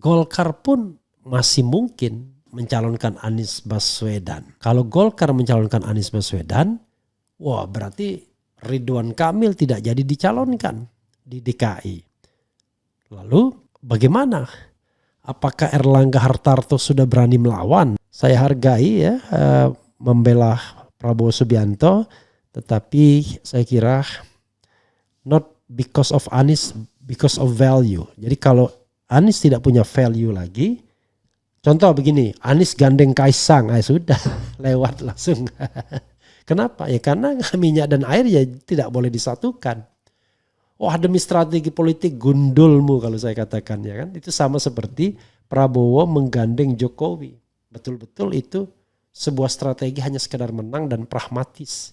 Golkar pun masih mungkin mencalonkan Anies Baswedan. Kalau Golkar mencalonkan Anies Baswedan, wah berarti Ridwan Kamil tidak jadi dicalonkan di DKI. Lalu bagaimana? Apakah Erlangga Hartarto sudah berani melawan? Saya hargai ya membela Prabowo Subianto, tetapi saya kira not because of Anies, because of value. Jadi kalau Anies tidak punya value lagi, contoh begini, Anies gandeng Kaisang, sudah lewat langsung. Kenapa? Ya karena minyak dan air ya tidak boleh disatukan. Wah demi strategi politik gundulmu kalau saya katakan ya kan. Itu sama seperti Prabowo menggandeng Jokowi. Betul-betul itu sebuah strategi hanya sekedar menang dan pragmatis.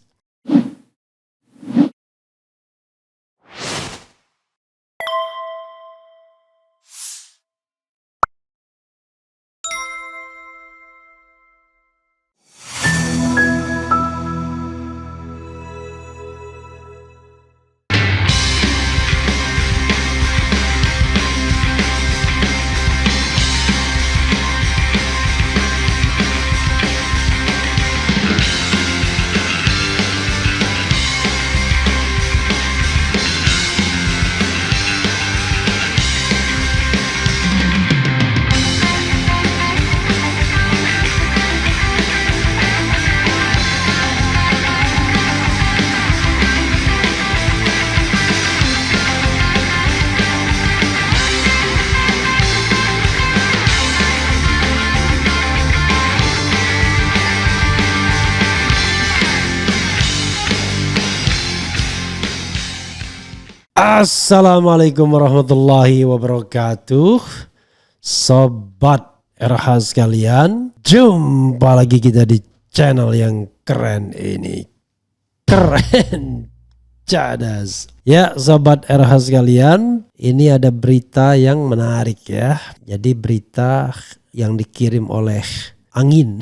Assalamualaikum warahmatullahi wabarakatuh. Sobat RH sekalian, jumpa lagi kita di channel yang keren ini. Keren cadas. Ya sobat RH sekalian, ini ada berita yang menarik ya. Jadi berita yang dikirim oleh angin.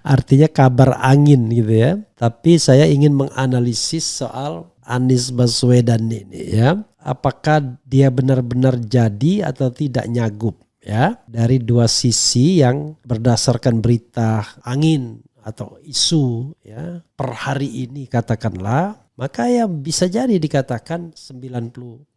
artinya kabar angin gitu ya. Tapi saya ingin menganalisis soal Anies Baswedan ini ya. Apakah dia benar-benar jadi atau tidak nyagup ya. Dari dua sisi yang berdasarkan berita angin atau isu ya per hari ini katakanlah. Maka ya bisa jadi dikatakan 90%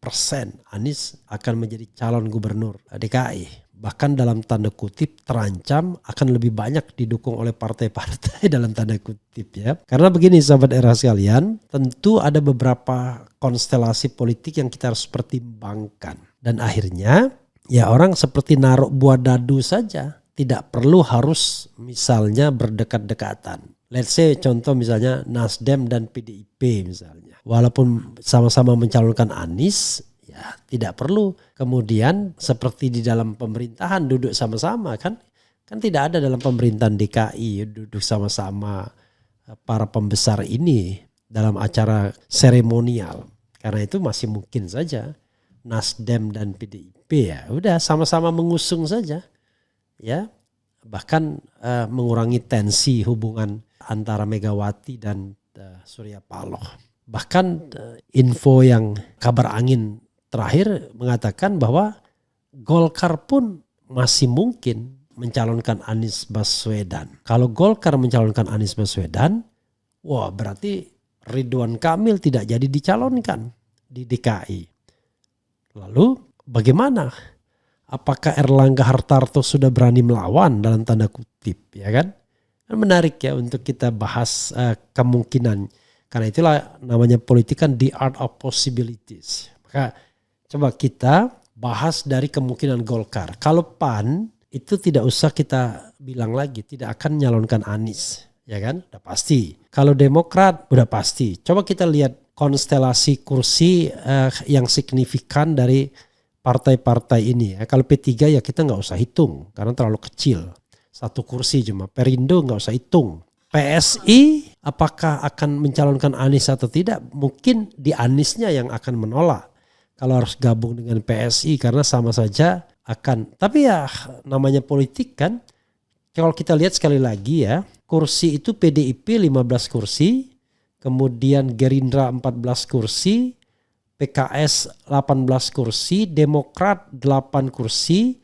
Anies akan menjadi calon gubernur DKI. Bahkan dalam tanda kutip terancam akan lebih banyak didukung oleh partai-partai dalam tanda kutip ya. Karena begini sahabat era sekalian, tentu ada beberapa konstelasi politik yang kita harus pertimbangkan. Dan akhirnya ya orang seperti naruh buah dadu saja. Tidak perlu harus misalnya berdekat-dekatan. Let's say contoh misalnya Nasdem dan PDIP misalnya. Walaupun sama-sama mencalonkan Anies, ya tidak perlu kemudian seperti di dalam pemerintahan duduk sama-sama kan tidak ada dalam pemerintahan DKI duduk sama-sama para pembesar ini dalam acara seremonial. Karena itu masih mungkin saja Nasdem dan PDIP ya udah sama-sama mengusung saja ya, bahkan mengurangi tensi hubungan antara Megawati dan Surya Paloh. Bahkan info yang kabar angin terakhir mengatakan bahwa Golkar pun masih mungkin mencalonkan Anies Baswedan. Kalau Golkar mencalonkan Anies Baswedan, wah berarti Ridwan Kamil tidak jadi dicalonkan di DKI. Lalu bagaimana? Apakah Erlangga Hartarto sudah berani melawan dalam tanda kutip ya kan? Menarik ya untuk kita bahas kemungkinan. Karena itulah namanya politik kan the art of possibilities. Maka coba kita bahas dari kemungkinan Golkar. Kalau PAN itu tidak usah kita bilang lagi, tidak akan nyalonkan Anies, ya kan? Udah pasti. Kalau Demokrat udah pasti. Coba kita lihat konstelasi kursi yang signifikan dari partai-partai ini. Ya. Kalau P3 ya kita nggak usah hitung karena terlalu kecil. Satu kursi cuma. Perindo nggak usah hitung. PSI apakah akan mencalonkan Anies atau tidak? Mungkin di Aniesnya yang akan menolak. Kalau harus gabung dengan PSI karena sama saja akan. Tapi ya namanya politik kan. Kalau kita lihat sekali lagi ya. Kursi itu PDIP 15 kursi. Kemudian Gerindra 14 kursi. PKS 18 kursi, Demokrat 8 kursi,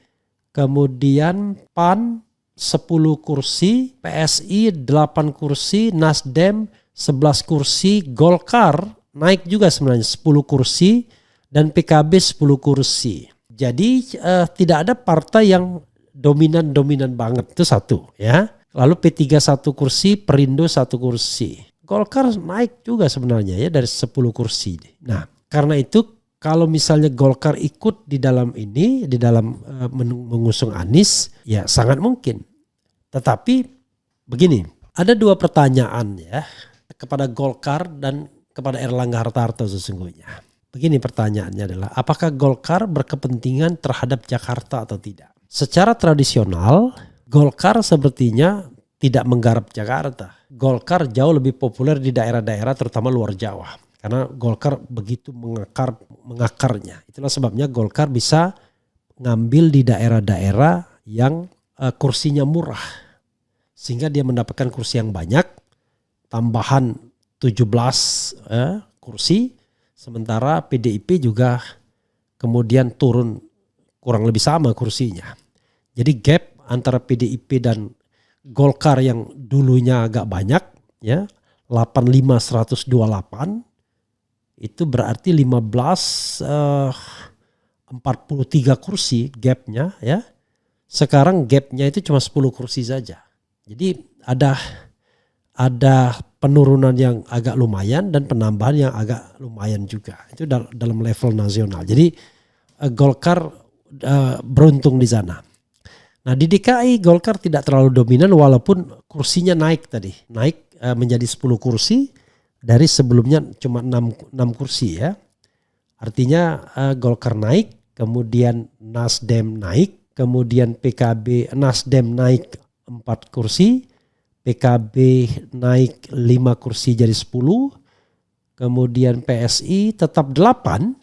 kemudian PAN 10 kursi, PSI 8 kursi, Nasdem 11 kursi, Golkar naik juga sebenarnya 10 kursi, dan PKB 10 kursi. Jadi tidak ada partai yang dominan banget, itu satu ya. Lalu P3 1 kursi, Perindo 1 kursi. Golkar naik juga sebenarnya ya dari 10 kursi. Nah, karena itu kalau misalnya Golkar ikut di dalam ini, di dalam mengusung Anies, ya sangat mungkin. Tetapi begini, ada dua pertanyaan ya kepada Golkar dan kepada Erlangga Hartarto sesungguhnya. Begini pertanyaannya adalah, apakah Golkar berkepentingan terhadap Jakarta atau tidak? Secara tradisional, Golkar sepertinya tidak menggarap Jakarta. Golkar jauh lebih populer di daerah-daerah terutama luar Jawa. Karena Golkar begitu mengakarnya. Itulah sebabnya Golkar bisa ngambil di daerah-daerah yang kursinya murah. Sehingga dia mendapatkan kursi yang banyak. Tambahan 17 kursi. Sementara PDIP juga kemudian turun kurang lebih sama kursinya. Jadi gap antara PDIP dan Golkar yang dulunya agak banyak ya 85-128 itu berarti 43 kursi gapnya ya. Sekarang gapnya itu cuma 10 kursi saja. Jadi ada penurunan yang agak lumayan dan penambahan yang agak lumayan juga. Itu dalam level nasional. Jadi Golkar beruntung di sana. Nah di DKI Golkar tidak terlalu dominan walaupun kursinya naik tadi. Naik menjadi 10 kursi dari sebelumnya cuma 6 kursi ya. Artinya Golkar naik, kemudian Nasdem naik, kemudian PKB Nasdem naik 4 kursi, PKB naik 5 kursi jadi 10, kemudian PSI tetap 8,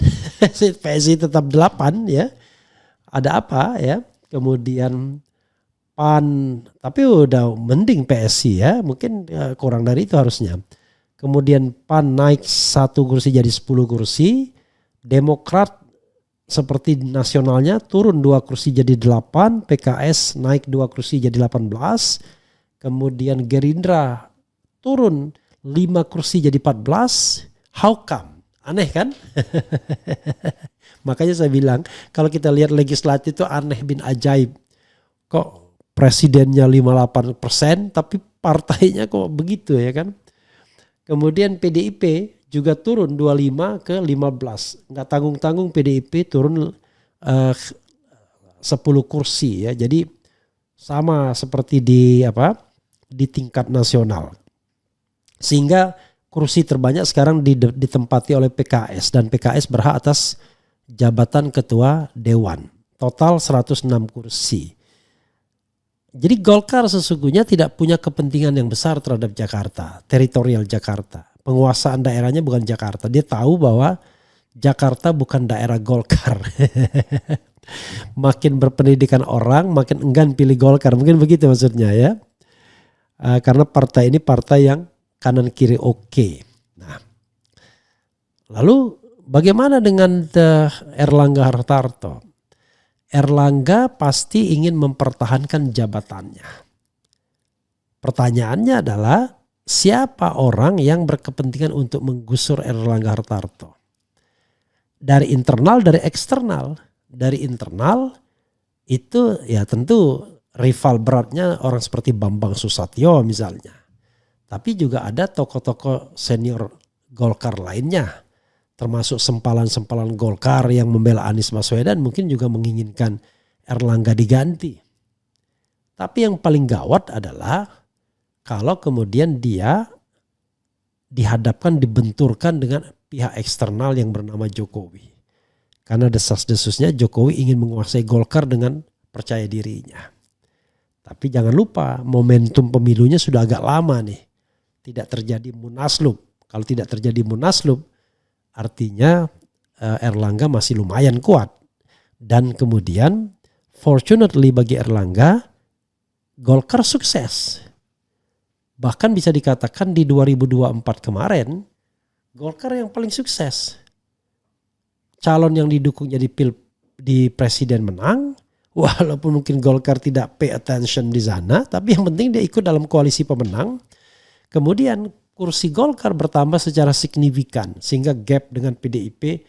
PSI tetap 8 ya. Ada apa ya? Kemudian PAN, tapi udah mending PSI ya, mungkin kurang dari itu harusnya. Kemudian PAN naik 1 kursi jadi 10 kursi, Demokrat seperti nasionalnya turun 2 kursi jadi 8, PKS naik 2 kursi jadi 18, kemudian Gerindra turun 5 kursi jadi 14, how come? Aneh kan? Makanya saya bilang kalau kita lihat legislatif itu aneh bin ajaib. Kok presidennya 58% tapi partainya kok begitu ya kan. Kemudian PDIP juga turun 25 ke 15. Nggak tanggung-tanggung PDIP turun 10 kursi ya. Jadi sama seperti di tingkat nasional. Sehingga kursi terbanyak sekarang ditempati oleh PKS dan PKS berhak atas jabatan ketua dewan. Total 106 kursi. Jadi Golkar sesungguhnya tidak punya kepentingan yang besar terhadap Jakarta, teritorial Jakarta. Penguasaan daerahnya bukan Jakarta. Dia tahu bahwa Jakarta bukan daerah Golkar. Makin berpendidikan orang, makin enggan pilih Golkar. Mungkin begitu maksudnya ya. Karena partai ini partai yang kanan kiri oke. Nah, lalu bagaimana dengan Erlangga Hartarto? Erlangga pasti ingin mempertahankan jabatannya. Pertanyaannya adalah siapa orang yang berkepentingan untuk menggusur Erlangga Hartarto? Dari internal, dari eksternal. Dari internal itu ya tentu rival beratnya orang seperti Bambang Susatyo misalnya. Tapi juga ada tokoh-tokoh senior Golkar lainnya. Termasuk sempalan-sempalan Golkar yang membela Anies Baswedan mungkin juga menginginkan Erlangga diganti. Tapi yang paling gawat adalah kalau kemudian dia dihadapkan, dibenturkan dengan pihak eksternal yang bernama Jokowi. Karena desas-desusnya Jokowi ingin menguasai Golkar dengan percaya dirinya. Tapi jangan lupa momentum pemilunya sudah agak lama nih. Tidak terjadi munaslup. Kalau tidak terjadi munaslup artinya Erlangga masih lumayan kuat. Dan kemudian fortunately bagi Erlangga Golkar sukses. Bahkan bisa dikatakan di 2024 kemarin Golkar yang paling sukses. calon yang didukungnya di presiden menang, walaupun mungkin Golkar tidak pay attention di sana, tapi yang penting dia ikut dalam koalisi pemenang. Kemudian kursi Golkar bertambah secara signifikan sehingga gap dengan PDIP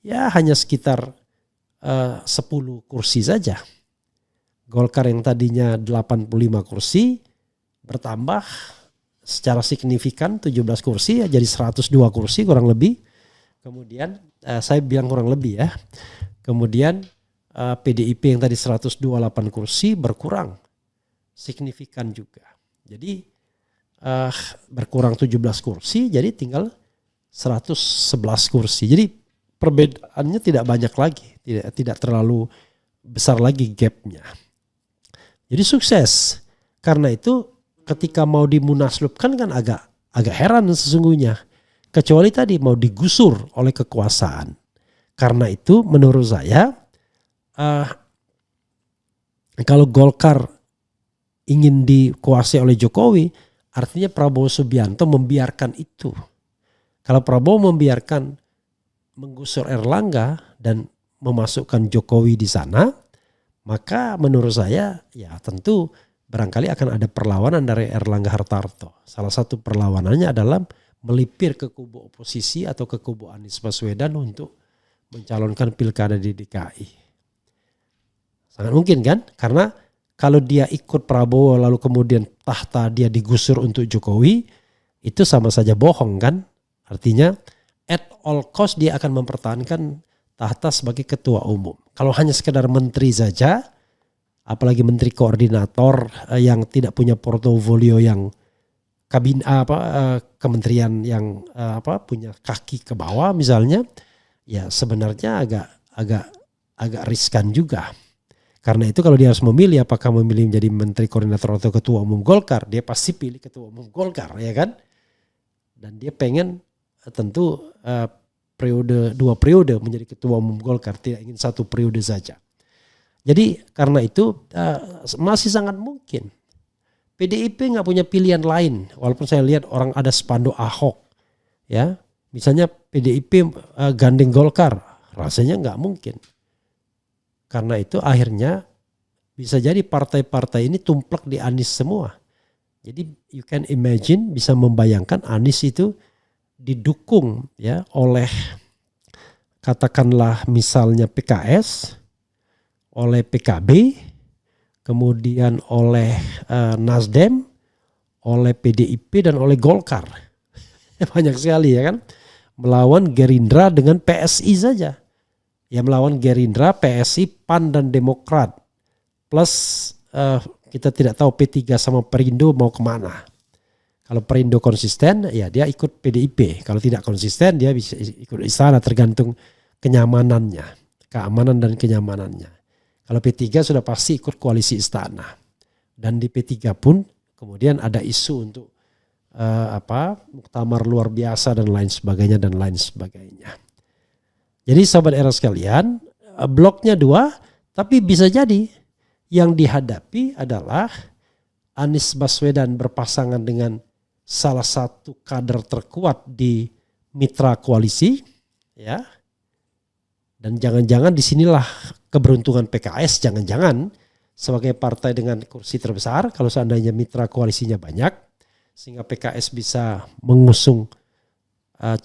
ya hanya sekitar 10 kursi saja. Golkar yang tadinya 85 kursi bertambah secara signifikan 17 kursi jadi 102 kursi kurang lebih. Kemudian saya bilang kurang lebih ya. Kemudian PDIP yang tadi 128 kursi berkurang signifikan juga. Jadi berkurang 17 kursi jadi tinggal 111 kursi. Jadi perbedaannya tidak banyak lagi, tidak terlalu besar lagi gapnya. Jadi sukses. Karena itu ketika mau dimunaslupkan kan agak heran sesungguhnya. Kecuali tadi mau digusur oleh kekuasaan. Karena itu menurut saya kalau Golkar ingin dikuasai oleh Jokowi, artinya Prabowo Subianto membiarkan itu. Kalau Prabowo membiarkan menggusur Erlangga dan memasukkan Jokowi di sana, maka menurut saya ya tentu barangkali akan ada perlawanan dari Erlangga Hartarto. Salah satu perlawanannya adalah melipir ke kubu oposisi atau ke kubu Anies Baswedan untuk mencalonkan pilkada di DKI. Sangat mungkin kan? Karena kalau dia ikut Prabowo lalu kemudian tahta dia digusur untuk Jokowi, itu sama saja bohong kan? Artinya at all cost dia akan mempertahankan tahta sebagai ketua umum. Kalau hanya sekedar menteri saja, apalagi menteri koordinator yang tidak punya portofolio yang kementerian yang punya kaki ke bawah misalnya, ya sebenarnya agak riskan juga. Karena itu kalau dia harus memilih apakah memilih menjadi menteri koordinator atau ketua umum Golkar, dia pasti pilih ketua umum Golkar, ya kan? Dan dia pengen tentu dua periode menjadi ketua umum Golkar, tidak ingin 1 periode saja. Jadi karena itu masih sangat mungkin PDIP nggak punya pilihan lain, walaupun saya lihat orang ada spanduk Ahok, ya, misalnya PDIP gandeng Golkar, rasanya nggak mungkin. Karena itu akhirnya bisa jadi partai-partai ini tumplek di Anies semua. Jadi you can imagine, bisa membayangkan Anies itu didukung ya oleh katakanlah misalnya PKS, oleh PKB, kemudian oleh Nasdem, oleh PDIP dan oleh Golkar. Banyak sekali ya kan. Melawan Gerindra dengan PSI saja. Ya melawan Gerindra, PSI, PAN dan Demokrat. Plus kita tidak tahu P3 sama Perindo mau kemana. Kalau Perindo konsisten ya dia ikut PDIP. Kalau tidak konsisten dia bisa ikut istana, tergantung kenyamanannya. Keamanan dan kenyamanannya. Kalau P3 sudah pasti ikut koalisi istana. Dan di P3 pun kemudian ada isu untuk muktamar luar biasa dan lain sebagainya. Jadi sahabat era sekalian, bloknya 2, tapi bisa jadi yang dihadapi adalah Anies Baswedan berpasangan dengan salah satu kader terkuat di mitra koalisi, ya. Dan jangan-jangan disinilah keberuntungan PKS, jangan-jangan sebagai partai dengan kursi terbesar, kalau seandainya mitra koalisinya banyak, sehingga PKS bisa mengusung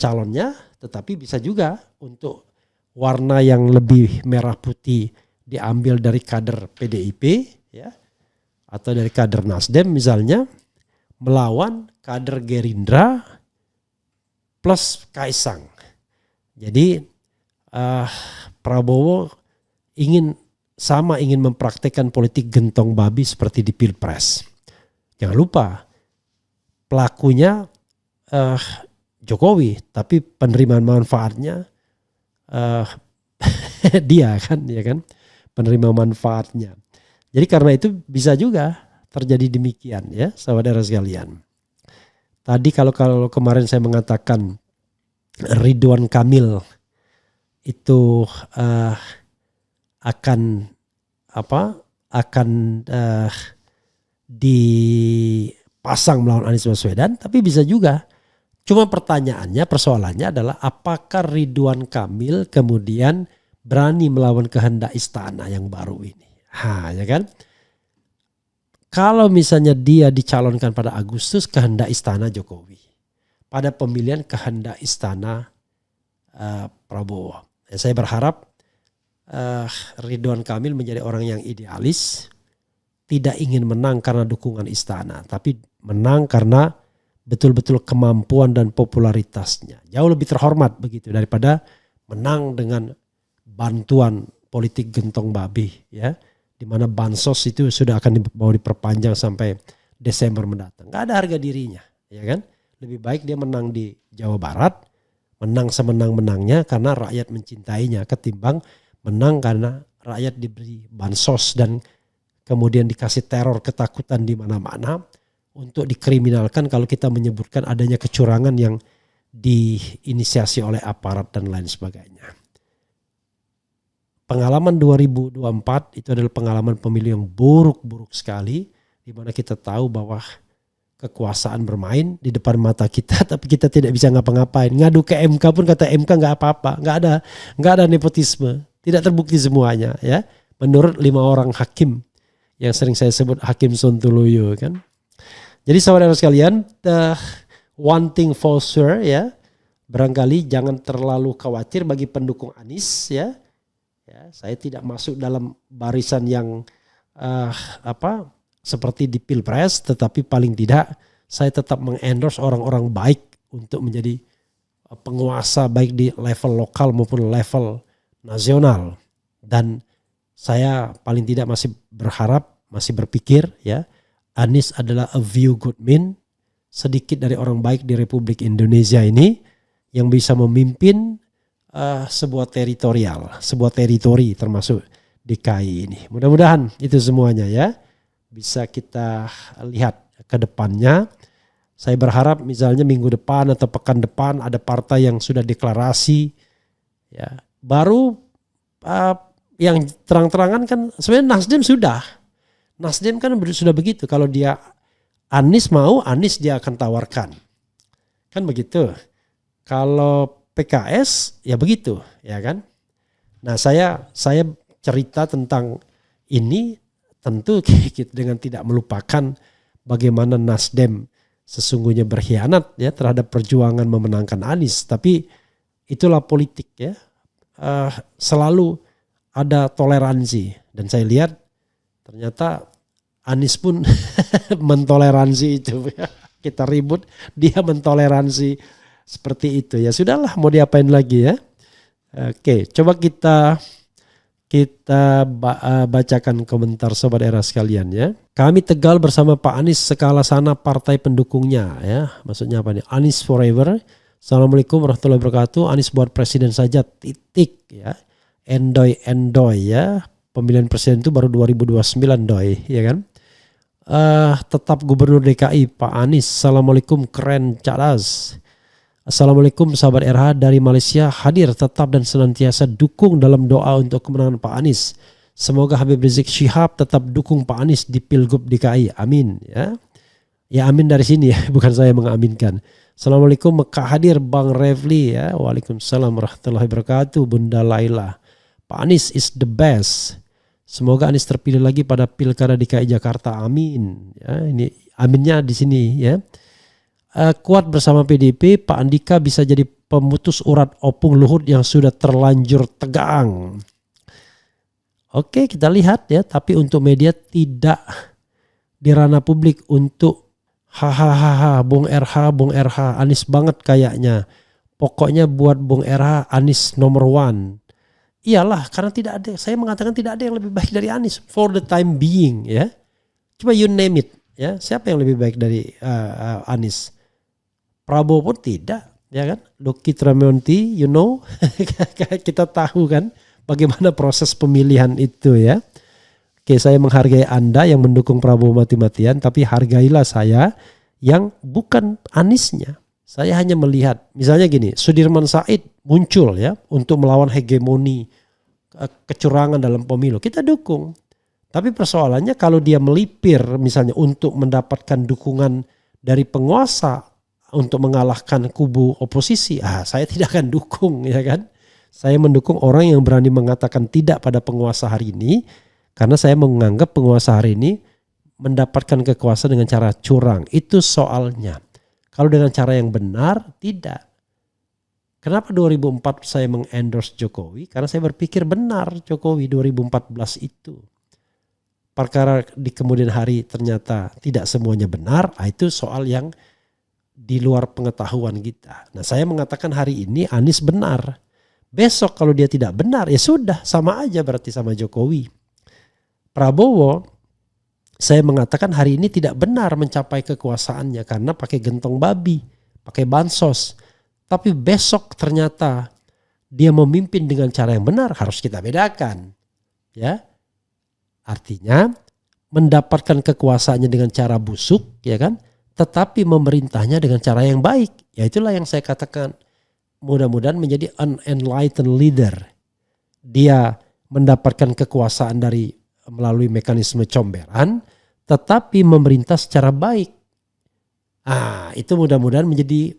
calonnya, tetapi bisa juga untuk warna yang lebih merah putih diambil dari kader PDIP, ya, atau dari kader Nasdem misalnya, melawan kader Gerindra plus Kaisang. Jadi Prabowo ingin mempraktekkan politik gentong babi seperti di Pilpres. Jangan lupa pelakunya Jokowi, tapi penerimaan manfaatnya dia kan, ya kan, penerima manfaatnya. Jadi karena itu bisa juga terjadi demikian ya, saudara sekalian. Tadi kalau kemarin saya mengatakan Ridwan Kamil itu akan dipasang melawan Anies Baswedan, tapi bisa juga Cuma persoalannya adalah apakah Ridwan Kamil kemudian berani melawan kehendak istana yang baru ini. Ya kan? Kalau misalnya dia dicalonkan pada Agustus, kehendak istana Jokowi. Pada pemilihan kehendak istana Prabowo. Saya berharap Ridwan Kamil menjadi orang yang idealis, tidak ingin menang karena dukungan istana, tapi menang karena betul-betul kemampuan dan popularitasnya. Jauh lebih terhormat begitu daripada menang dengan bantuan politik gentong babi, ya, di mana bansos itu sudah akan mau diperpanjang sampai Desember mendatang. Gak ada harga dirinya, ya kan? Lebih baik dia menang di Jawa Barat, menang semenang-menangnya karena rakyat mencintainya, ketimbang menang karena rakyat diberi bansos dan kemudian dikasih teror ketakutan di mana-mana untuk dikriminalkan kalau kita menyebutkan adanya kecurangan yang diinisiasi oleh aparat dan lain sebagainya. Pengalaman 2024 itu adalah pengalaman pemilu yang buruk-buruk sekali, di mana kita tahu bahwa kekuasaan bermain di depan mata kita, tapi kita tidak bisa ngapa-ngapain. Ngadu ke MK pun kata MK nggak apa-apa, nggak ada nepotisme, tidak terbukti semuanya, ya. Menurut 5 orang hakim yang sering saya sebut Hakim Sontoloyo, kan. Jadi saudara sekalian, one thing for sure, ya, barangkali jangan terlalu khawatir bagi pendukung Anies, ya. Saya tidak masuk dalam barisan yang seperti di Pilpres, tetapi paling tidak saya tetap mengendorse orang-orang baik untuk menjadi penguasa baik di level lokal maupun level nasional. Dan saya paling tidak masih berharap, masih berpikir, ya, Anies adalah a few good men, sedikit dari orang baik di Republik Indonesia ini yang bisa memimpin sebuah teritori termasuk DKI ini. Mudah-mudahan itu semuanya, ya, bisa kita lihat ke depannya. Saya berharap misalnya minggu depan atau pekan depan ada partai yang sudah deklarasi, ya. Baru yang terang-terangan kan sebenarnya Nasdem kan sudah begitu. Kalau dia Anies mau, Anies dia akan tawarkan. Kan begitu. Kalau PKS ya begitu, ya kan. Nah, saya cerita tentang ini tentu dengan tidak melupakan bagaimana Nasdem sesungguhnya berkhianat, ya, terhadap perjuangan memenangkan Anies. Tapi itulah politik, ya. Selalu ada toleransi, dan saya lihat ternyata Anies pun mentoleransi itu. Kita ribut, dia mentoleransi seperti itu. Ya sudahlah, mau diapain lagi, ya. Oke, coba kita bacakan komentar Sobat Era sekalian, ya. Kami Tegal bersama Pak Anies sekala sana partai pendukungnya, ya. Maksudnya apa nih? Anies forever. Assalamualaikum warahmatullahi wabarakatuh. Anies buat presiden saja, titik, ya. Endoy, ya. Pemilihan presiden itu baru 2029, doi, ya kan? Tetap Gubernur DKI Pak Anies. Assalamualaikum, keren, cerdas. Assalamualaikum sahabat RH dari Malaysia, hadir tetap dan senantiasa dukung dalam doa untuk kemenangan Pak Anies. Semoga Habib Rizik Syihab tetap dukung Pak Anies di Pilgub DKI. Amin, ya. Ya amin dari sini, ya, bukan saya mengaminkan. Assalamualaikum Mekah, hadir Bang Refli, ya. Waalaikumsalam warahmatullahi wabarakatuh. Bunda Laila. Pak Anies is the best. Semoga Anies terpilih lagi pada Pilkada DKI Jakarta. Amin. Ya, ini aminnya di sini, ya. Kuat bersama PDIP, Pak Andika bisa jadi pemutus urat opung Luhut yang sudah terlanjur tegang. Oke, kita lihat, ya. Tapi untuk media tidak di ranah publik untuk hahaha Bung RH Anies banget kayaknya. Pokoknya buat Bung RH Anies nomor 1. Iyalah, karena tidak ada, saya mengatakan tidak ada yang lebih baik dari Anies for the time being, ya. Coba you name it, ya. Siapa yang lebih baik dari Anies? Prabowo pun tidak, ya kan? Luki Tramonti, you know, kita tahu kan bagaimana proses pemilihan itu, ya. Oke, saya menghargai Anda yang mendukung Prabowo mati-matian, tapi hargailah saya yang bukan Aniesnya. Saya hanya melihat, misalnya gini, Sudirman Said muncul, ya, untuk melawan hegemoni kecurangan dalam pemilu. Kita dukung. Tapi persoalannya kalau dia melipir misalnya untuk mendapatkan dukungan dari penguasa untuk mengalahkan kubu oposisi, saya tidak akan dukung, ya kan. Saya mendukung orang yang berani mengatakan tidak pada penguasa hari ini, karena saya menganggap penguasa hari ini mendapatkan kekuasaan dengan cara curang. Itu soalnya. Kalau dengan cara yang benar, tidak. Kenapa 2004 saya mengendorse Jokowi? Karena saya berpikir benar Jokowi 2014 itu. Perkara di kemudian hari ternyata tidak semuanya benar, itu soal yang di luar pengetahuan kita. Nah, saya mengatakan hari ini Anies benar. Besok kalau dia tidak benar, ya sudah, sama aja berarti sama Jokowi. Prabowo, saya mengatakan hari ini tidak benar mencapai kekuasaannya karena pakai gentong babi, pakai bansos. Tapi besok ternyata dia memimpin dengan cara yang benar, harus kita bedakan. Ya. Artinya mendapatkan kekuasaannya dengan cara busuk, ya kan? Tetapi memerintahnya dengan cara yang baik. Ya itulah yang saya katakan, mudah-mudahan menjadi an enlightened leader. Dia mendapatkan kekuasaan dari melalui mekanisme comberan, tetapi memerintah secara baik. Itu mudah-mudahan menjadi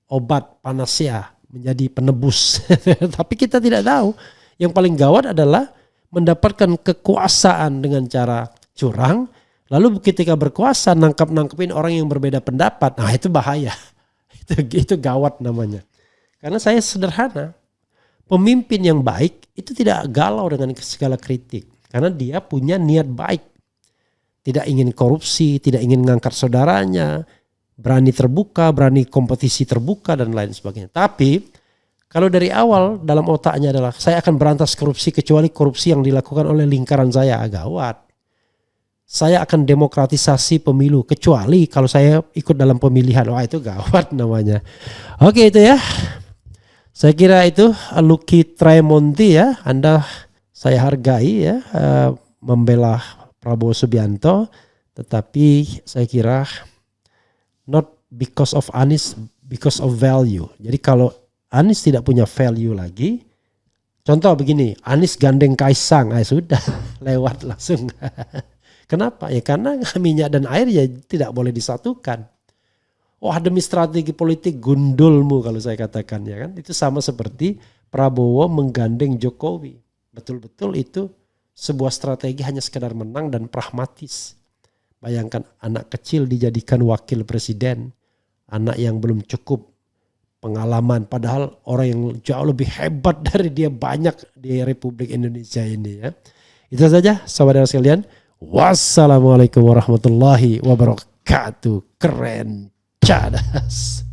obat panacea, menjadi penebus. Tapi kita tidak tahu. Yang paling gawat adalah mendapatkan kekuasaan dengan cara curang, lalu ketika berkuasa nangkep-nangkepin orang yang berbeda pendapat. Itu bahaya. Itu gawat namanya. Karena saya sederhana. Pemimpin yang baik itu tidak galau dengan segala kritik. Karena dia punya niat baik. Tidak ingin korupsi, tidak ingin ngangkat saudaranya, berani terbuka, berani kompetisi terbuka dan lain sebagainya. Tapi kalau dari awal dalam otaknya adalah saya akan berantas korupsi kecuali korupsi yang dilakukan oleh lingkaran saya, gawat. Saya akan demokratisasi pemilu kecuali kalau saya ikut dalam pemilihan. Itu gawat namanya. Oke, itu ya. Saya kira itu Lucky Tremonti ya. Anda saya hargai ya, membela Prabowo Subianto, tetapi saya kira not because of Anies, because of value. Jadi kalau Anies tidak punya value lagi, contoh begini, Anies gandeng Kaisang, sudah lewat langsung. Kenapa? Ya karena minyak dan air ya tidak boleh disatukan. Demi strategi politik gundulmu kalau saya katakan, ya kan. Itu sama seperti Prabowo menggandeng Jokowi. Betul-betul itu sebuah strategi hanya sekedar menang dan pragmatis. Bayangkan anak kecil dijadikan wakil presiden, anak yang belum cukup pengalaman, padahal orang yang jauh lebih hebat dari dia banyak di Republik Indonesia ini ya. Itu saja saudara sekalian. Wassalamualaikum warahmatullahi wabarakatuh. Keren, cadas.